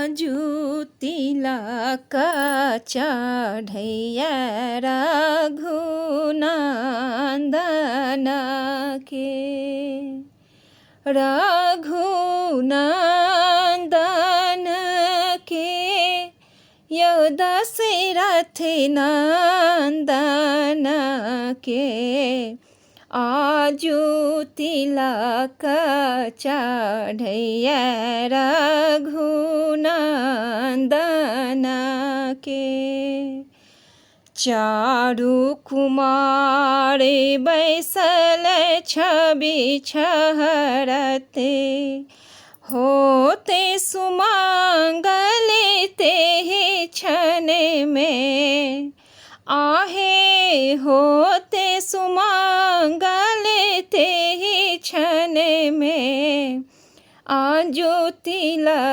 आजु तिलक चढ़ैया रघुनन्दन के। रघुनन्दन के यो दशरथ नन्दन के। आजु तिलक चढ़ैया रघुनन्दन के। चारु कुमार बैसल छवि छहरते, होते सुमंगल तेहि क्षण में। आहे होते सुमंगल तेहि क्षण में, आजु तिलक